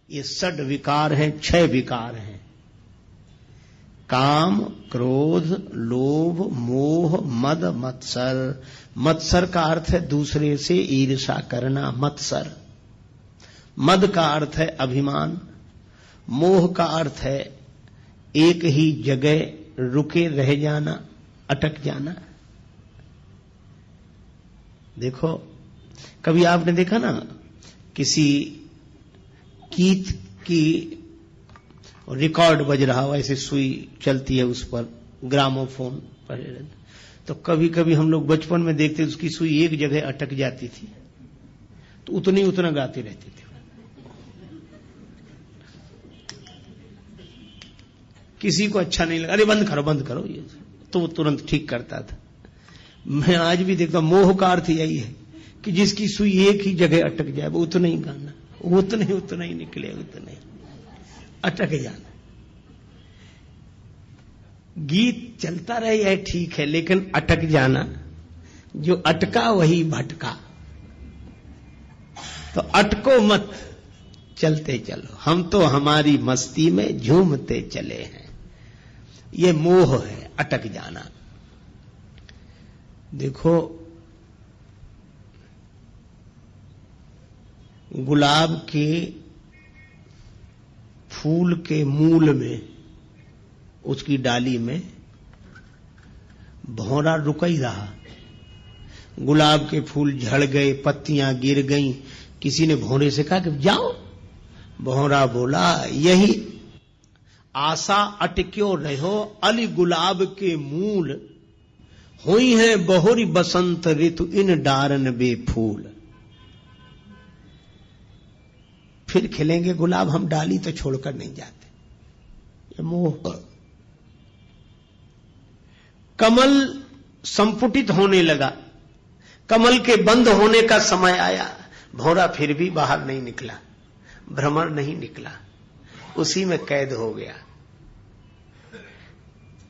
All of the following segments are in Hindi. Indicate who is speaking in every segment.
Speaker 1: ये षड विकार हैं, 6 विकार हैं। काम, क्रोध, लोभ, मोह, मद, मत्सर। मत्सर का अर्थ है दूसरे से ईर्ष्या करना, मत्सर। मद का अर्थ है अभिमान। मोह का अर्थ है एक ही जगह रुके रह जाना, अटक जाना। देखो, कभी आपने देखा ना, किसी गीत की रिकॉर्ड बज रहा हो, ऐसे सुई चलती है उस पर, ग्रामोफोन पर, तो कभी कभी हम लोग बचपन में देखते उसकी सुई एक जगह अटक जाती थी तो उतना गाते रहते थे। किसी को अच्छा नहीं लगा, अरे बंद करो ये, तो वो तुरंत ठीक करता था। मैं आज भी देखता हूं, मोह का अर्थ यही है कि जिसकी सुई एक ही जगह अटक जाए वो उतना ही गाना, उतना ही निकले, उतना ही अटक जाना। गीत चलता रहे है ठीक है, लेकिन अटक जाना, जो अटका वही भटका। तो अटको मत, चलते चलो, हम तो हमारी मस्ती में झूमते चले हैं। ये मोह है, अटक जाना। देखो, गुलाब के फूल के मूल में, उसकी डाली में भौरा रुक ही रहा। गुलाब के फूल झड़ गए, पत्तियां गिर गईं, किसी ने भौरे से कहा कि जाओ। भौरा बोला, यही आशा अटक्यो रहो, अली गुलाब के मूल, हुई है बहुरी बसंत ऋतु इन डारन बे फूल। फिर खिलेंगे गुलाब, हम डाली तो छोड़कर नहीं जाते। ये मोह। कमल संपुटित होने लगा, कमल के बंद होने का समय आया, भौरा फिर भी बाहर नहीं निकला, भ्रमर नहीं निकला, उसी में कैद हो गया।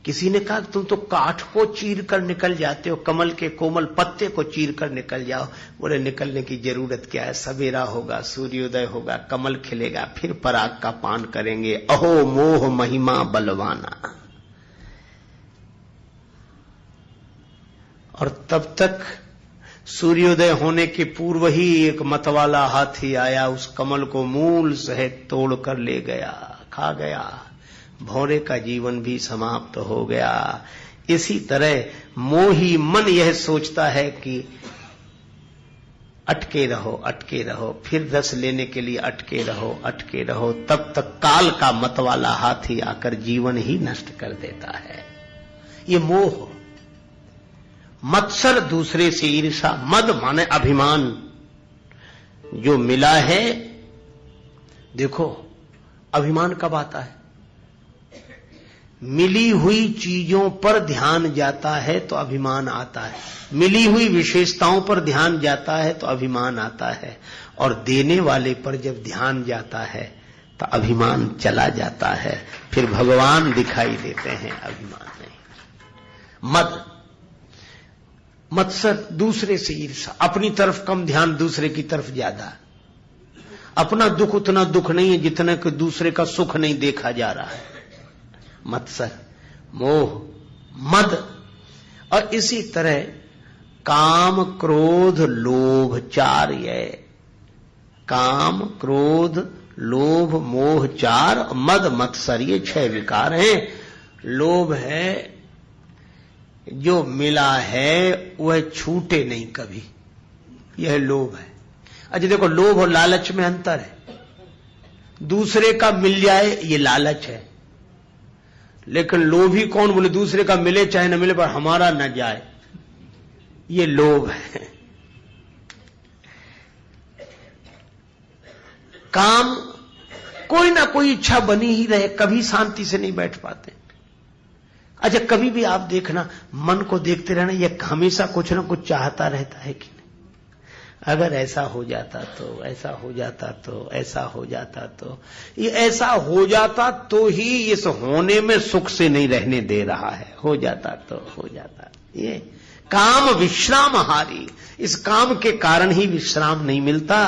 Speaker 1: किसी ने कहा तुम तो काठ को चीर कर निकल जाते हो, कमल के कोमल पत्ते को चीर कर निकल जाओ। बोले निकलने की जरूरत क्या है, सवेरा होगा, सूर्योदय होगा, कमल खिलेगा, फिर पराग का पान करेंगे। अहो मोह महिमा बलवाना। और तब तक सूर्योदय होने के पूर्व ही एक मतवाला हाथी आया, उस कमल को मूल सहित तोड़ कर ले गया, खा गया। भौरे का जीवन भी समाप्त हो गया। इसी तरह मोही मन यह सोचता है कि अटके रहो, फिर रस लेने के लिए अटके रहो, तब तक काल का मतवाला हाथी आकर जीवन ही नष्ट कर देता है। ये मोह। मत्सर, दूसरे से ईर्षा। मद माने अभिमान। जो मिला है, देखो अभिमान कब आता है, मिली हुई चीजों पर ध्यान जाता है तो अभिमान आता है, मिली हुई विशेषताओं पर ध्यान जाता है तो अभिमान आता है, और देने वाले पर जब ध्यान जाता है तो अभिमान चला जाता है, फिर भगवान दिखाई देते हैं, अभिमान नहीं। मद, मत्सर, दूसरे से ईर्षा, अपनी तरफ कम ध्यान, दूसरे की तरफ ज्यादा। अपना दुख उतना दुख नहीं है जितना कि दूसरे का सुख नहीं देखा जा रहा है। मत्सर, मोह, मद। और इसी तरह काम, क्रोध, लोभ, 4 ये काम, क्रोध, लोभ, मोह 4, मद, मत्सर, ये 6 विकार हैं। लोभ है, जो मिला है वह छूटे नहीं कभी, यह लोभ है। अच्छा देखो, लोभ और लालच में अंतर है। दूसरे का मिल जाए ये लालच है, लेकिन लोभी कौन, बोले दूसरे का मिले चाहे न मिले पर हमारा न जाए, ये लोभ है। काम, कोई ना कोई इच्छा बनी ही रहे, कभी शांति से नहीं बैठ पाते। अच्छा कभी भी आप देखना, मन को देखते रहना, यह हमेशा कुछ ना कुछ चाहता रहता है कि नहीं। अगर ऐसा हो जाता तो, ऐसा हो जाता तो, ऐसा हो जाता तो, ये ऐसा हो जाता तो ही इस होने में सुख से नहीं रहने दे रहा है। हो जाता तो हो जाता। ये काम विश्राम हारी, इस काम के कारण ही विश्राम नहीं मिलता।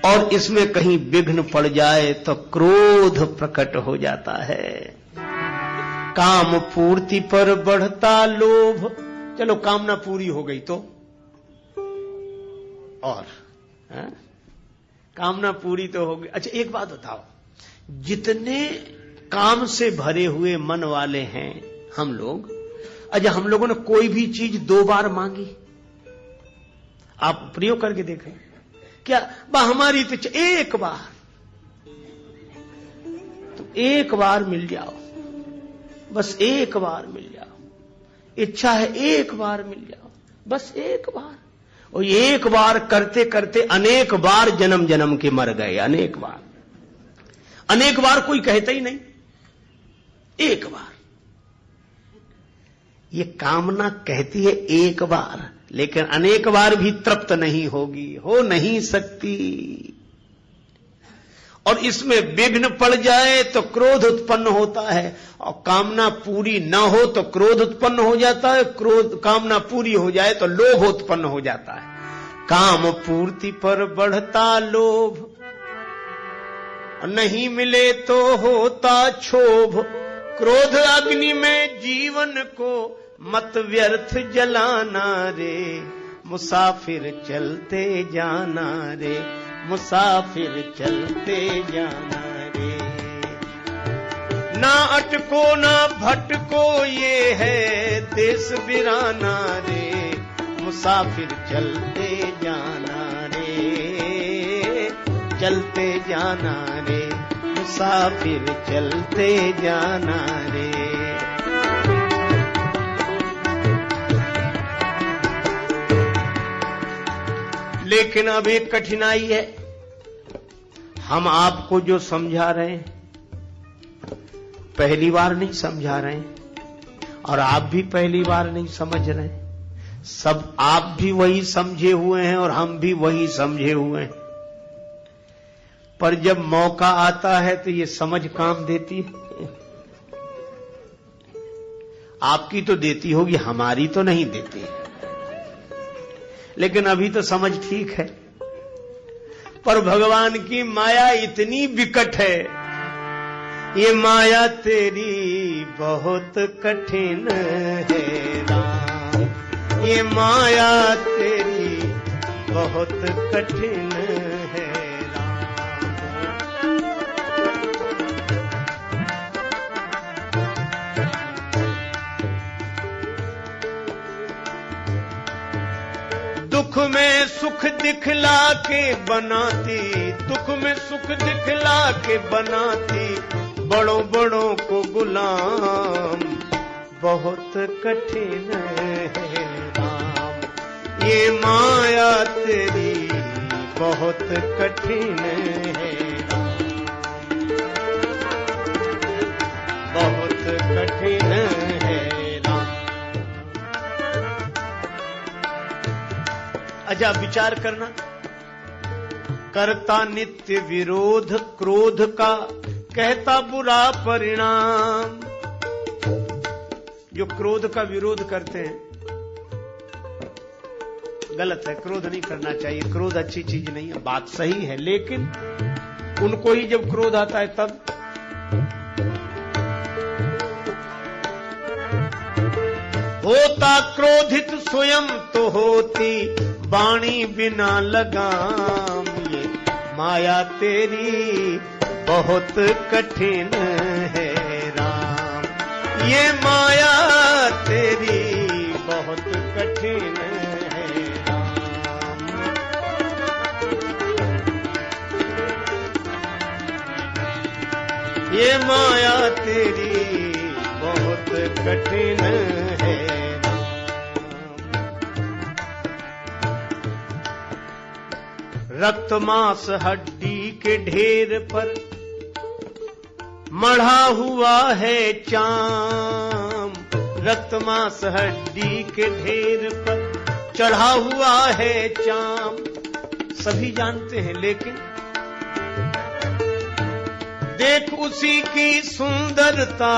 Speaker 1: और इसमें कहीं विघ्न पड़ जाए तो क्रोध प्रकट हो जाता है। काम पूर्ति पर बढ़ता लोभ। चलो कामना पूरी हो गई तो और कामना पूरी तो हो गई। अच्छा एक बात बताओ, जितने काम से भरे हुए मन वाले हैं हम लोग, अच्छा हम लोगों ने कोई भी चीज 2 बार मांगी? आप प्रयोग करके देखें क्या? हमारी तो एक बार, तो एक बार मिल जाओ, बस एक बार मिल जाओ। इच्छा है एक बार मिल जाओ, बस एक बार। और एक बार करते करते अनेक बार जन्म जन्म के मर गए। अनेक बार, अनेक बार कोई कहता ही नहीं, एक बार। ये कामना कहती है एक बार, लेकिन अनेक बार भी तृप्त नहीं होगी, हो नहीं सकती। और इसमें विघ्न पड़ जाए तो क्रोध उत्पन्न होता है, और कामना पूरी न हो तो क्रोध उत्पन्न हो जाता है, कामना पूरी हो जाए तो लोभ उत्पन्न हो जाता है। काम पूर्ति पर बढ़ता लोभ, नहीं मिले तो होता क्षोभ। क्रोध अग्नि में जीवन को मत व्यर्थ जलाना रे, मुसाफिर चलते जाना रे, मुसाफिर चलते जाना रे। ना अटको ना भटको ये है देश बिराना रे, मुसाफिर चलते जाना रे, चलते जाना रे, मुसाफिर चलते जाना रे। लेकिन अब एक कठिनाई है, हम आपको जो समझा रहे हैं पहली बार नहीं समझा रहे हैं, और आप भी पहली बार नहीं समझ रहे हैं। सब आप भी वही समझे हुए हैं और हम भी वही समझे हुए हैं। पर जब मौका आता है तो ये समझ काम देती है। आपकी तो देती होगी, हमारी तो नहीं देती है। लेकिन अभी तो समझ ठीक है, पर भगवान की माया इतनी विकट है, ये माया तेरी बहुत कठिन है राम, ये माया तेरी बहुत कठिन है राम। दुख में सुख दिखला के बनाती, दुख में सुख दिखला के बनाती, बड़ों बड़ों को गुलाम बहुत कठिन है राम, ये माया तेरी बहुत कठिन है राम, बहुत कठिन है राम। अच्छा विचार करना, करता नित्य विरोध क्रोध का, कहता बुरा परिणाम। जो क्रोध का विरोध करते हैं गलत है, क्रोध नहीं करना चाहिए, क्रोध अच्छी चीज नहीं है, बात सही है। लेकिन उनको ही जब क्रोध आता है तब होता क्रोधित स्वयं तो होती वाणी बिना लगाम, ये माया तेरी बहुत कठिन है राम, ये माया तेरी बहुत कठिन है राम। ये माया तेरी बहुत कठिन है राम। रक्त मांस हड्डी के ढेर पर मढ़ा हुआ है चाम, रक्त मांस हड्डी के ढेर पर चढ़ा हुआ है चाम। सभी जानते हैं, लेकिन देख उसी की सुंदरता,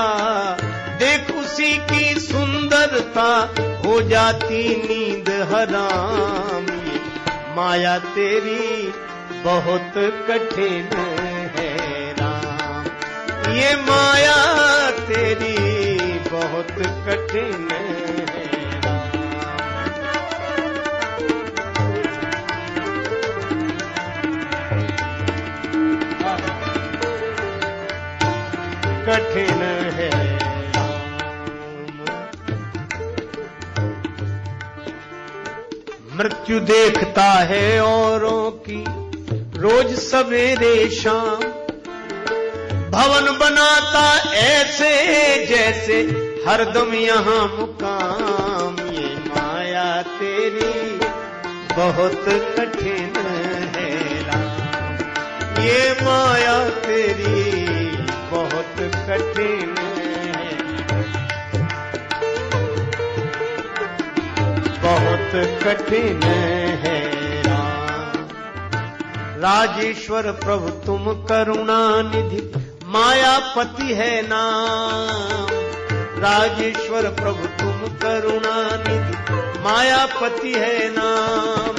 Speaker 1: देख उसी की सुंदरता, हो जाती नींद हराम, ये माया तेरी बहुत कठिन है राम, ये माया तेरी बहुत कठिन है राम। कठिन है राम। मृत्यु देखता है औरों की रोज सवेरे शाम, भवन बनाता ऐसे जैसे हरदम यहाँ मुकाम, ये माया तेरी बहुत कठिन है राम, ये माया तेरी बहुत कठिन है, बहुत कठिन है राम। राजेश्वर प्रभु तुम करुणा निधि, मायापति है नाम। राजेश्वर प्रभु तुम करुणा निधि, मायापति है नाम।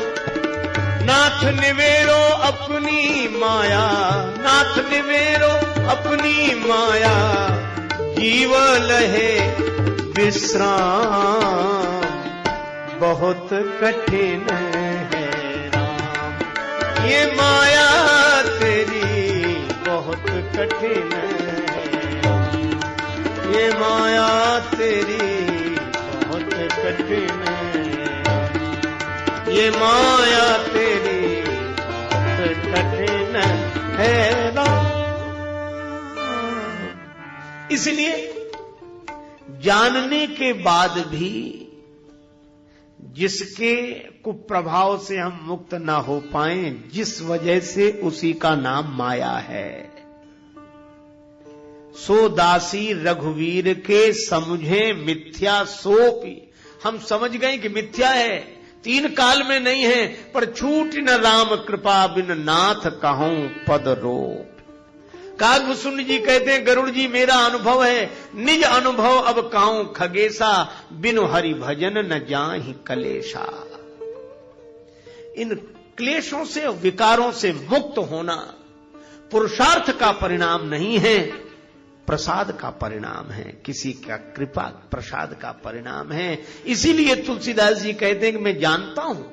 Speaker 1: नाथ निवेरो अपनी माया, नाथ निवेरो अपनी माया, जीव लहे विश्राम, बहुत कठिन है राम, ये माया तेरी बहुत कठिन है, ये माया तेरी बहुत कठिन है, ये माया तेरी बहुत कठिन है राम। इसलिए जानने के बाद भी जिसके कुप्रभाव से हम मुक्त ना हो पाएं, जिस वजह से उसी का नाम माया है। सो दासी रघुवीर के समझे मिथ्या सोपी, हम समझ गए कि मिथ्या है, तीन काल में नहीं है, पर छूट न राम कृपा बिन नाथ कहूं पद रोप। कागभूषुंड जी कहते हैं गरुड़ जी मेरा अनुभव है, निज अनुभव अब कहूं खगेशा, बिनु हरि भजन न जाहि कलेशा। इन क्लेशों से विकारों से मुक्त होना पुरुषार्थ का परिणाम नहीं है, प्रसाद का परिणाम है, किसी का कृपा प्रसाद का परिणाम है। इसीलिए तुलसीदास जी कहते हैं कि मैं जानता हूं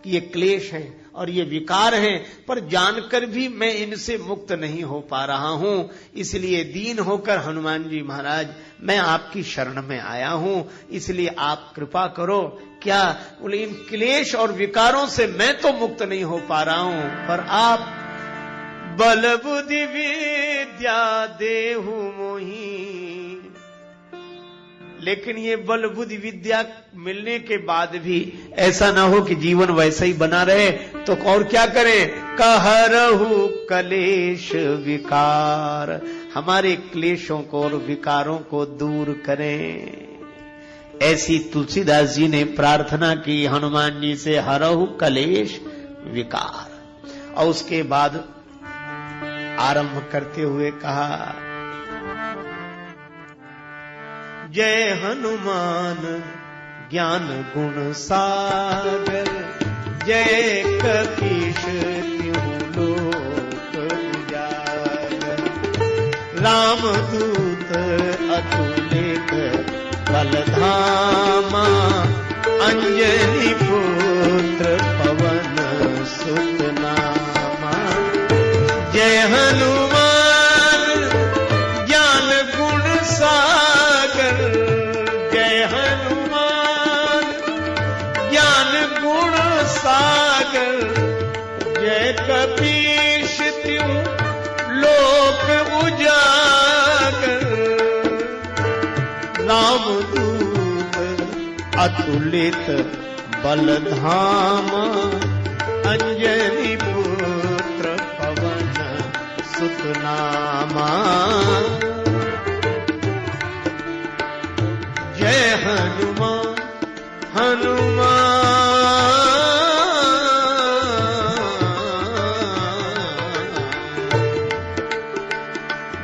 Speaker 1: कि ये क्लेश हैं और ये विकार हैं, पर जानकर भी मैं इनसे मुक्त नहीं हो पा रहा हूं। इसलिए दीन होकर हनुमान जी महाराज मैं आपकी शरण में आया हूं, इसलिए आप कृपा करो। क्या बोले, इन क्लेश और विकारों से मैं तो मुक्त नहीं हो पा रहा हूं, पर आप बल बुद्धि विद्या देहु मोही। लेकिन ये बल बुद्धि विद्या मिलने के बाद भी ऐसा ना हो कि जीवन वैसा ही बना रहे, तो और क्या करें? कहरहु कलेश विकार, हमारे क्लेशों को और विकारों को दूर करें। ऐसी तुलसीदास जी ने प्रार्थना की हनुमान जी से, हरहु कलेश विकार। और उसके बाद आरंभ करते हुए कहा, जय हनुमान ज्ञान गुण सागर, जय कपीश त्यों लोक उजागर, रामदूत अतुलित बलधामा, अंजनी पुत्र पवन सुत नामा। जय हनुमान ज्ञान गुण सागर, जय हनुमान ज्ञान गुण सागर, जय कपीश त्यों लोक उजागर, रामदूत अतुलित बलधामा, अंजनी पुत्र पवन सुत नामा। जय हनुमान हनुमान,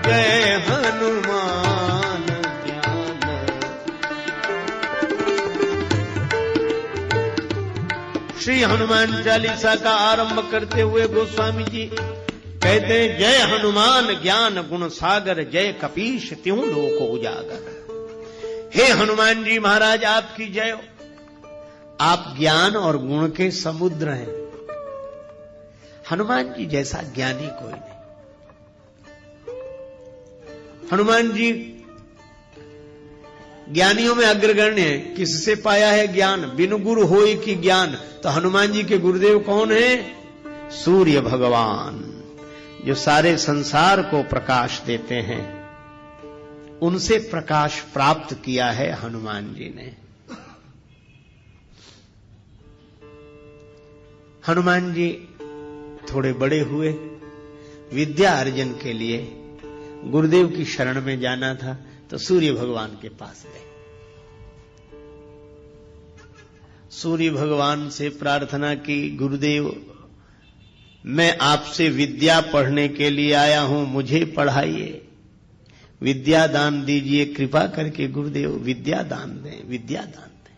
Speaker 1: जय हनुमान ज्ञान। श्री हनुमान चालीसा का आरंभ करते हुए गोस्वामी जी कहते हैं, जय हनुमान ज्ञान गुण सागर, जय कपीश त्यों लोक उजागर। हे हनुमान जी महाराज आपकी जय हो। आप ज्ञान और गुण के समुद्र हैं। हनुमान जी जैसा ज्ञानी कोई नहीं। हनुमान जी ज्ञानियों में अग्रगण्य है। किससे पाया है ज्ञान? बिनु गुरु होय की ज्ञान। तो हनुमान जी के गुरुदेव कौन है? सूर्य भगवान, जो सारे संसार को प्रकाश देते हैं। उनसे प्रकाश प्राप्त किया है हनुमान जी ने। हनुमान जी थोड़े बड़े हुए, विद्या अर्जन के लिए गुरुदेव की शरण में जाना था, तो सूर्य भगवान के पास गए। सूर्य भगवान से प्रार्थना की, गुरुदेव मैं आपसे विद्या पढ़ने के लिए आया हूं, मुझे पढ़ाइए, विद्या दान दीजिए, कृपा करके गुरुदेव विद्या दान दें, विद्या दान दें।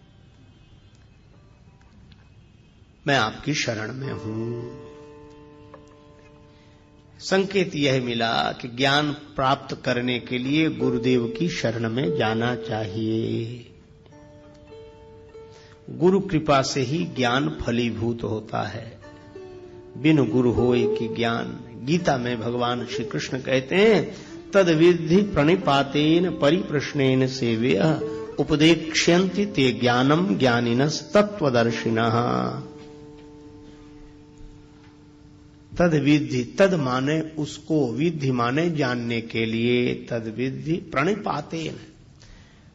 Speaker 1: मैं आपकी शरण में हूं। संकेत यह मिला कि ज्ञान प्राप्त करने के लिए गुरुदेव की शरण में जाना चाहिए। गुरु कृपा से ही ज्ञान फलीभूत होता है। बिनु गुरु होय की ज्ञान। गीता में भगवान श्री कृष्ण कहते हैं, तद विद्धि प्रणिपातेन परिप्रश्नेन सेव्यः उपदेक्ष्यन्ति ते ज्ञानम ज्ञानिनस् तत्वदर्शिनः। तद विद्धि, तद माने उसको, विद्धि माने जानने के लिए, तद विद्धि प्रणिपातेन,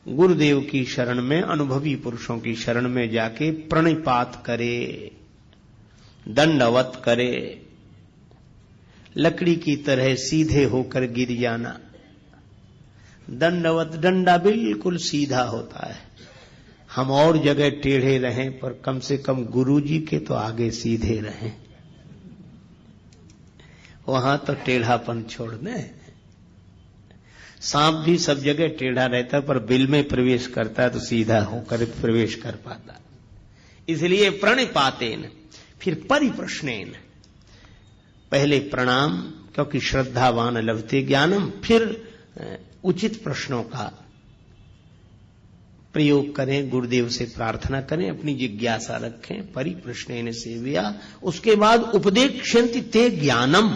Speaker 1: गुरुदेव की शरण में, अनुभवी पुरुषों की शरण में जाके प्रणिपात करे, दंडवत करे। लकड़ी की तरह सीधे होकर गिर जाना। दंडवत, डंडा बिल्कुल सीधा होता है। हम और जगह टेढ़े रहें, पर कम से कम गुरुजी के तो आगे सीधे रहें। वहां तो टेढ़ापन छोड़ दें। सांप भी सब जगह टेढ़ा रहता है, पर बिल में प्रवेश करता है तो सीधा होकर प्रवेश कर पाता। इसलिए प्रणिपातेन, फिर परिप्रश्नेन, पहले प्रणाम, क्योंकि श्रद्धावान लभते ज्ञानम, फिर उचित प्रश्नों का प्रयोग करें, गुरुदेव से प्रार्थना करें, अपनी जिज्ञासा रखें। परिप्रश्नेन सेव्या, उसके बाद उपदेक्ष्यन्ति ते ज्ञानम,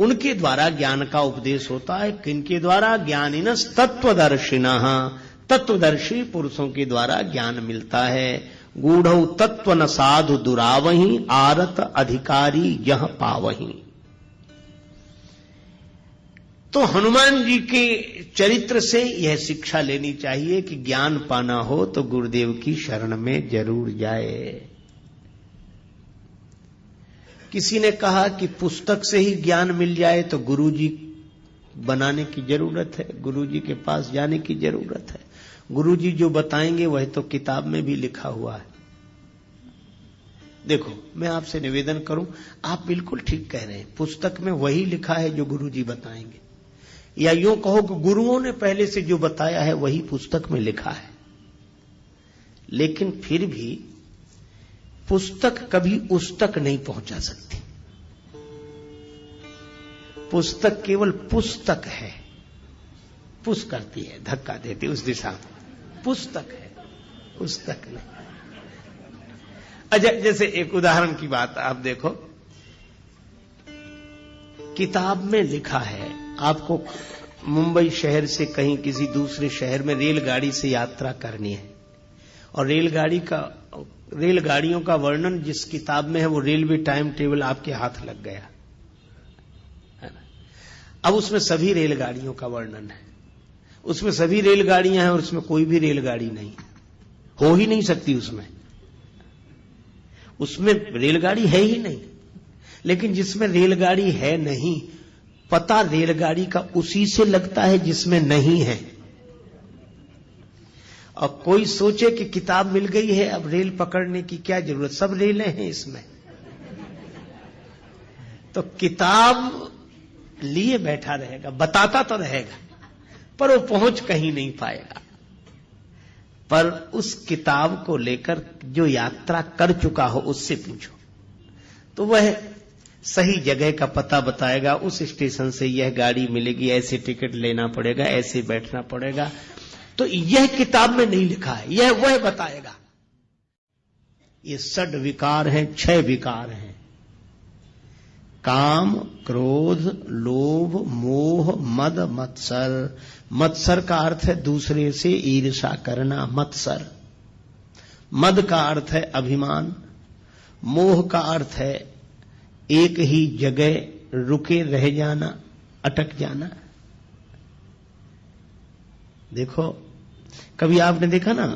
Speaker 1: उनके द्वारा ज्ञान का उपदेश होता है। किनके द्वारा? ज्ञानिनस् तत्वदर्शिनः, तत्वदर्शी पुरुषों के द्वारा ज्ञान मिलता है। गूढ़ौ तत्व न साधु दुरावही, आरत अधिकारी यह पावही। तो हनुमान जी के चरित्र से यह शिक्षा लेनी चाहिए कि ज्ञान पाना हो तो गुरुदेव की शरण में जरूर जाए। किसी ने कहा कि पुस्तक से ही ज्ञान मिल जाए तो गुरुजी बनाने की जरूरत है, गुरुजी के पास जाने की जरूरत है। गुरुजी जो बताएंगे वह तो किताब में भी लिखा हुआ है। देखो, मैं आपसे निवेदन करूं, आप बिल्कुल ठीक कह रहे हैं, पुस्तक में वही लिखा है जो गुरुजी बताएंगे, या यूं कहो कि गुरुओं ने पहले से जो बताया है वही पुस्तक में लिखा है। लेकिन फिर भी पुस्तक कभी उस तक नहीं पहुंचा सकती। पुस्तक केवल पुस्तक है, पुश करती है, धक्का देती उस दिशा में, पुस्तक है, पुस्तक नहीं। अच्छा, जैसे एक उदाहरण की बात आप देखो, किताब में लिखा है आपको मुंबई शहर से कहीं किसी दूसरे शहर में रेलगाड़ी से यात्रा करनी है, और रेलगाड़ियों का वर्णन जिस किताब में है वो रेलवे टाइम टेबल आपके हाथ लग गया है ना। अब उसमें सभी रेलगाड़ियों का वर्णन है, उसमें सभी रेलगाड़ियां हैं और उसमें कोई भी रेलगाड़ी नहीं, हो ही नहीं सकती उसमें रेलगाड़ी है ही नहीं। लेकिन जिसमें रेलगाड़ी है नहीं, पता रेलगाड़ी का उसी से लगता है जिसमें नहीं है। और कोई सोचे कि किताब मिल गई है, अब रेल पकड़ने की क्या जरूरत, सब रेलें हैं इसमें। तो किताब लिए बैठा रहेगा, बताता तो रहेगा, पर वो पहुंच कहीं नहीं पाएगा। पर उस किताब को लेकर जो यात्रा कर चुका हो उससे पूछो, तो वह सही जगह का पता बताएगा। उस स्टेशन से यह गाड़ी मिलेगी, ऐसे टिकट लेना पड़ेगा, ऐसे बैठना पड़ेगा। तो यह किताब में नहीं लिखा है, यह वह बताएगा। ये 6 विकार हैं, 6 विकार हैं। काम, क्रोध, लोभ, मोह, मद, मत्सर। मत्सर का अर्थ है दूसरे से ईर्ष्या करना, मत्सर। मद का अर्थ है अभिमान। मोह का अर्थ है एक ही जगह रुके रह जाना, अटक जाना। देखो, कभी आपने देखा ना,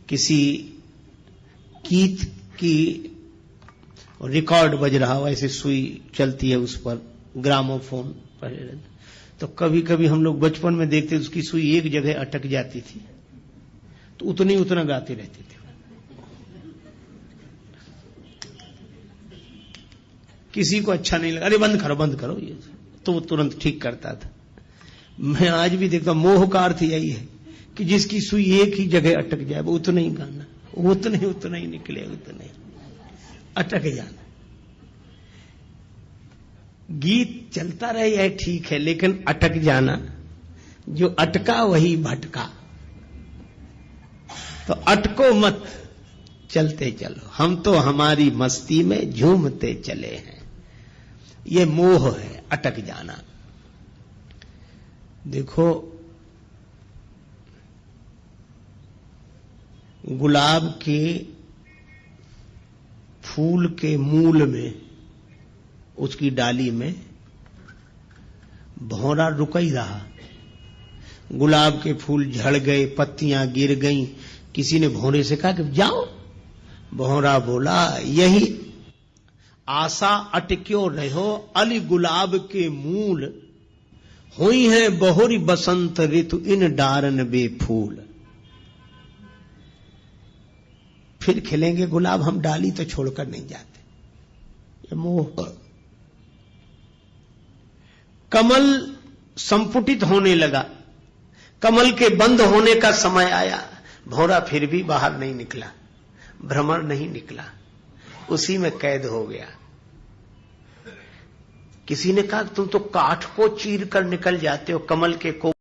Speaker 1: किसी गीत की रिकॉर्ड बज रहा हो, ऐसे सुई चलती है उस पर, ग्रामोफोन पर, तो कभी कभी हम लोग बचपन में देखते उसकी सुई एक जगह अटक जाती थी, तो उतना गाते रहते थे। किसी को अच्छा नहीं लगा, अरे बंद करो ये, तो वो तुरंत ठीक करता था। मैं आज भी देखता हूं, मोह का अर्थ यही है कि जिसकी सुई एक ही जगह अटक जाए, वो उतना ही गाना, उतना ही निकले, उतना ही अटक जाना। गीत चलता रहे यह ठीक है, लेकिन अटक जाना, जो अटका वही भटका। तो अटको मत, चलते चलो, हम तो हमारी मस्ती में झूमते चले हैं। ये मोह है, अटक जाना। देखो, गुलाब के फूल के मूल में, उसकी डाली में भौरा रुक ही रहा। गुलाब के फूल झड़ गए, पत्तियां गिर गईं, किसी ने भौरे से कहा कि जाओ। भौरा बोला, यही आशा अटक्यो रहो, अली गुलाब के मूल, हुई है बहुरी बसंत ऋतु इन डारन बेफूल। फिर खिलेंगे गुलाब, हम डाली तो छोड़कर नहीं जाते। ये मोह। कमल संपुटित होने लगा, कमल के बंद होने का समय आया, भौरा फिर भी बाहर नहीं निकला, भ्रमर नहीं निकला, उसी में कैद हो गया। किसी ने कहा तुम तो काठ को चीर कर निकल जाते हो, कमल के को